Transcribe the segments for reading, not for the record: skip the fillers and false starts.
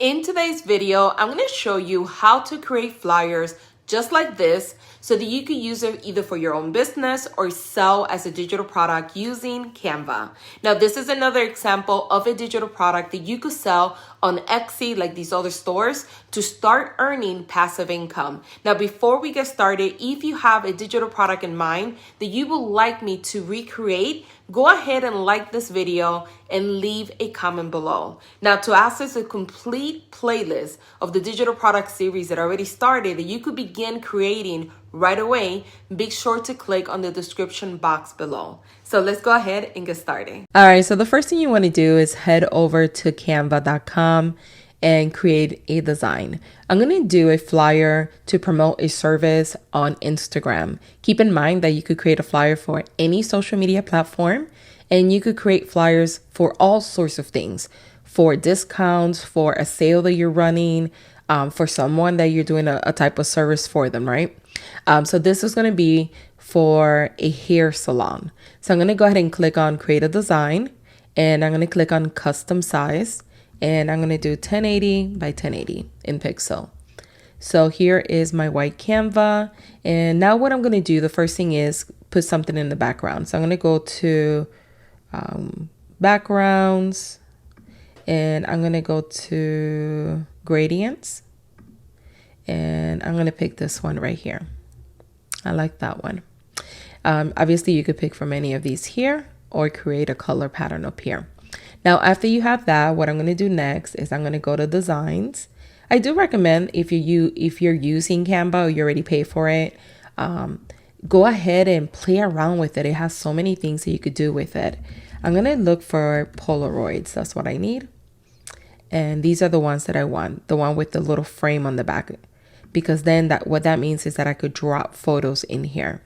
In today's video, I'm going to show you how to create flyers just like this so that you can use it either for your own business or sell as a digital product using Canva. Now, this is another example of a digital product that you could sell on Etsy like these other stores to start earning passive income. Now, before we get started, if you have a digital product in mind that you would like me to recreate, go ahead and like this video and leave a comment below. Now, to access a complete playlist of the digital product series that already started that you could begin creating right away, be sure to click on the description box below. So let's go ahead and get started. All right, so the first thing you want to do is head over to canva.com and create a design. I'm going to do a flyer to promote a service on Instagram. Keep in mind that you could create a flyer for any social media platform, and you could create flyers for all sorts of things, for discounts, for a sale that you're running, for someone that you're doing a type of service for them, right? So this is going to be for a hair salon. So I'm going to go ahead and click on create a design, and I'm going to click on custom size. And I'm going to do 1080 by 1080 in pixel. So here is my white Canva. And now what I'm going to do, the first thing is put something in the background. So I'm going to go to backgrounds, and I'm going to go to gradients. And I'm going to pick this one right here. I like that one. Obviously, you could pick from any of these here or create a color pattern up here. Now, after you have that, what I'm going to do next is I'm going to go to designs. I do recommend if you're using Canva or you already pay for it, go ahead and play around with it. It has so many things that you could do with it. I'm going to look for Polaroids. That's what I need. And these are the ones that I want, the one with the little frame on the back, because then what that means is that I could drop photos in here.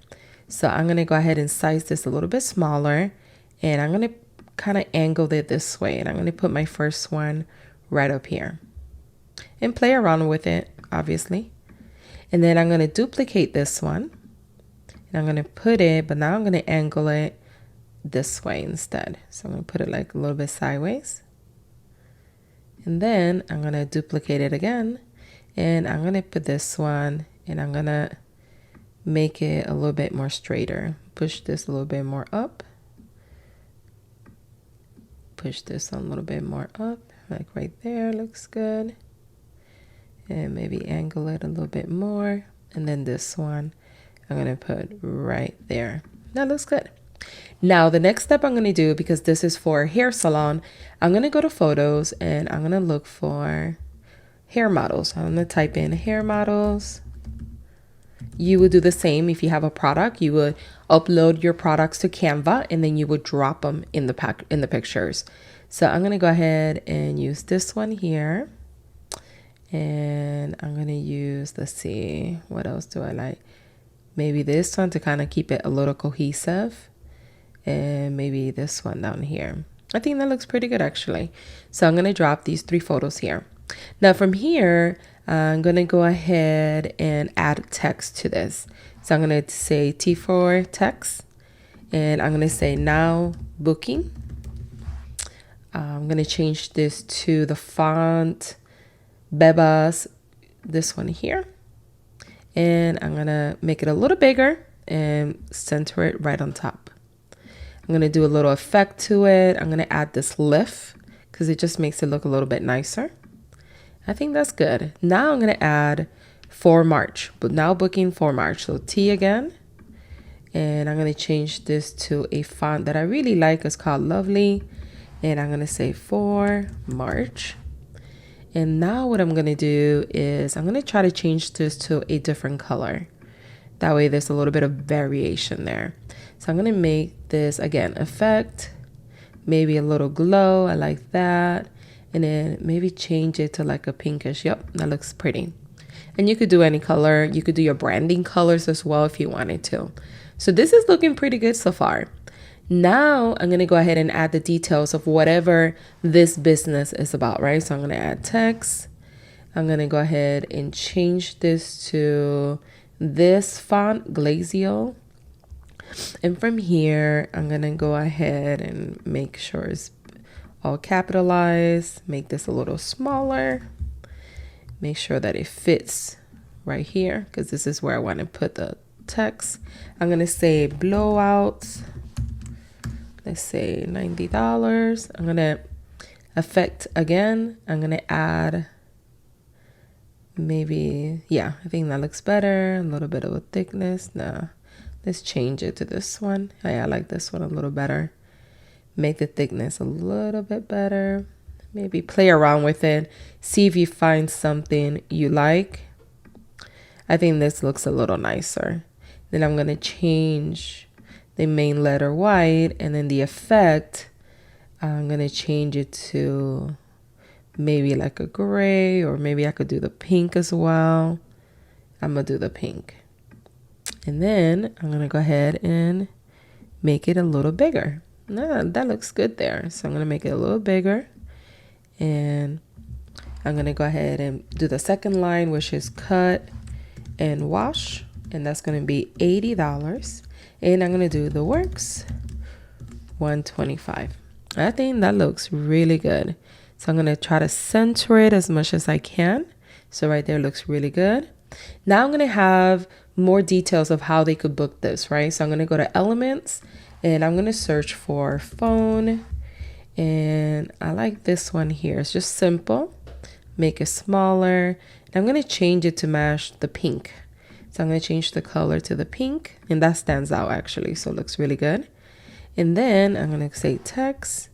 So I'm going to go ahead and size this a little bit smaller, and I'm going to kind of angled it this way, and I'm going to put my first one right up here and play around with it, obviously. And then I'm going to duplicate this one, and I'm going to put it, but now I'm going to angle it this way instead. So I'm going to put it like a little bit sideways, and then I'm going to duplicate it again, and I'm going to put this one, and I'm going to make it a little bit more straighter. Push this a little bit more up. Push this a little bit more up, like right there, looks good. And maybe angle it a little bit more. And then this one, I'm going to put right there. That looks good. Now, the next step I'm going to do, because this is for a hair salon, I'm going to go to photos and I'm going to look for hair models. I'm going to type in hair models. You would do the same if you have a product. You would upload your products to Canva, and then you would drop them in the pictures. So I'm going to go ahead and use this one here. And I'm going to use, let's see, what else do I like? Maybe this one to kind of keep it a little cohesive. And maybe this one down here. I think that looks pretty good, actually. So I'm going to drop these 3 photos here. Now from here, I'm going to go ahead and add text to this. So I'm going to say T4 text, and I'm going to say now booking. I'm going to change this to the font Bebas, this one here. And I'm going to make it a little bigger and center it right on top. I'm going to do a little effect to it. I'm going to add this lift because it just makes it look a little bit nicer. I think that's good. Now I'm going to add for March, but now booking for March. So T again. And I'm going to change this to a font that I really like. It's called Lovely. And I'm going to say for March. And now what I'm going to do is I'm going to try to change this to a different color. That way there's a little bit of variation there. So I'm going to make this, again, effect. Maybe a little glow. I like that. And then maybe change it to like a pinkish. Yep, that looks pretty. And you could do any color. You could do your branding colors as well if you wanted to. So this is looking pretty good so far. Now I'm going to go ahead and add the details of whatever this business is about, right? So I'm going to add text. I'm going to go ahead and change this to this font, Glazio. And from here, I'm going to go ahead and make sure it's all capitalized, make this a little smaller. Make sure that it fits right here, because this is where I want to put the text. I'm going to say blowouts. Let's say $90. I'm going to effect again. I'm going to add maybe, yeah, I think that looks better. A little bit of a thickness. Nah, let's change it to this one. Hey, I like this one a little better. Make the thickness a little bit better. Maybe play around with it. See if you find something you like. I think this looks a little nicer. Then I'm going to change the main letter white, and then the effect, I'm going to change it to maybe like a gray, or maybe I could do the pink as well. I'm going to do the pink. And then I'm going to go ahead and make it a little bigger. That looks good there. So I'm going to make it a little bigger. And I'm going to go ahead and do the second line, which is cut and wash. And that's going to be $80. And I'm going to do the works, $125. I think that looks really good. So I'm going to try to center it as much as I can. So right there looks really good. Now I'm going to have more details of how they could book this, right? So I'm going to go to elements, and I'm going to search for phone. And I like this one here. It's just simple. Make it smaller. And I'm going to change it to match the pink. So I'm going to change the color to the pink. And that stands out actually. So it looks really good. And then I'm going to say text.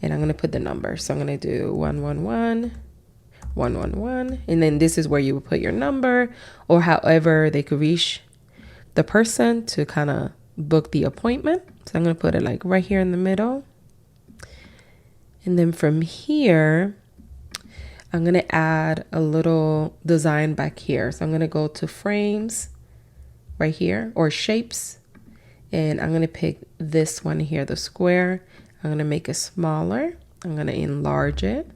And I'm going to put the number. So I'm going to do 111, 111. And then this is where you would put your number, or however they could reach the person to kind of book the appointment. So I'm going to put it like right here in the middle. And then from here, I'm going to add a little design back here. So I'm going to go to frames right here, or shapes. And I'm going to pick this one here, the square. I'm going to make it smaller. I'm going to enlarge it.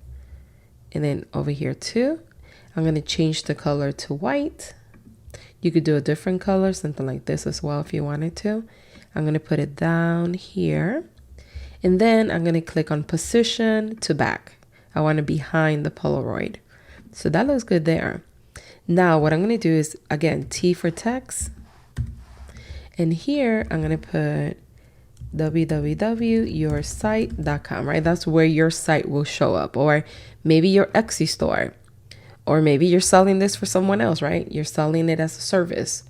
And then over here too, I'm going to change the color to white. You could do a different color, something like this as well if you wanted to. I'm going to put it down here. And then I'm going to click on position to back. I want it behind the Polaroid. So that looks good there. Now what I'm going to do is, again, T for text. And here I'm going to put www.yoursite.com, right? That's where your site will show up. Or maybe your Etsy store. Or maybe you're selling this for someone else, right? You're selling it as a service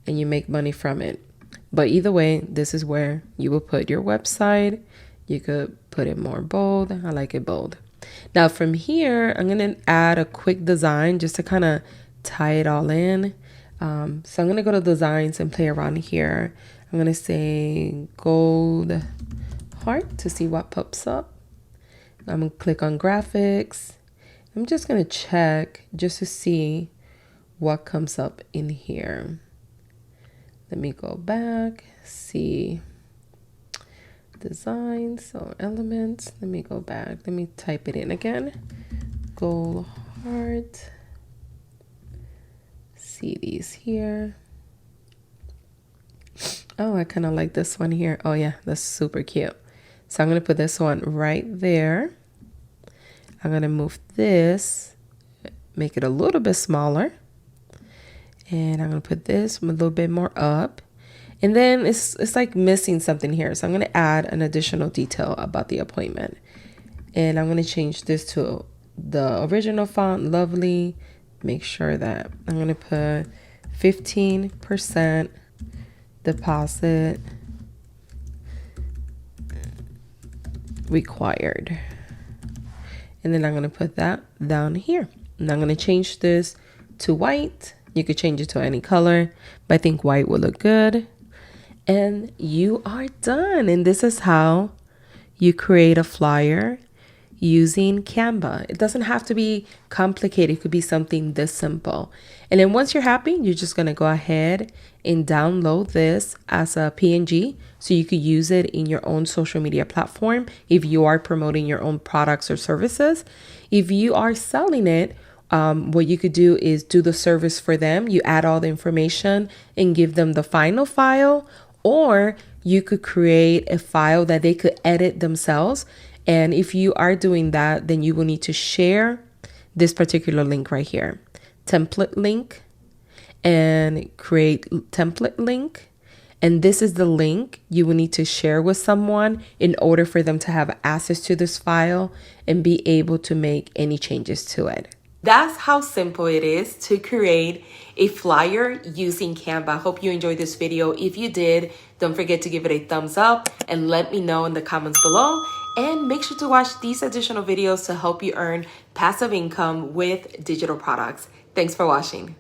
and you make money from it. But either way, this is where you will put your website. You could put it more bold. I like it bold. Now from here, I'm going to add a quick design just to kind of tie it all in. So I'm going to go to designs and play around here. I'm going to say gold heart to see what pops up. I'm going to click on graphics. I'm just going to check just to see what comes up in here. Let me go back, see designs or elements. Let me go back. Let me type it in again. Gold heart. See these here. Oh, I kind of like this one here. Oh yeah, that's super cute. So I'm going to put this one right there. I'm going to move this, make it a little bit smaller. And I'm going to put this a little bit more up. And then it's like missing something here. So I'm going to add an additional detail about the appointment. And I'm going to change this to the original font, lovely. Make sure that I'm going to put 15% deposit required. And then I'm going to put that down here. And I'm going to change this to white. You could change it to any color, but I think white will look good. And you are done. And this is how you create a flyer using Canva. It doesn't have to be complicated. It could be something this simple. And then once you're happy, you're just going to go ahead and download this as a PNG so you could use it in your own social media platform if you are promoting your own products or services. If you are selling it, what you could do is do the service for them. You add all the information and give them the final file, or you could create a file that they could edit themselves. And if you are doing that, then you will need to share this particular link right here. template link and create template link. And this is the link you will need to share with someone in order for them to have access to this file and be able to make any changes to it. That's how simple it is to create a flyer using Canva. I hope you enjoyed this video. If you did, don't forget to give it a thumbs up and let me know in the comments below. And make sure to watch these additional videos to help you earn passive income with digital products. Thanks for watching.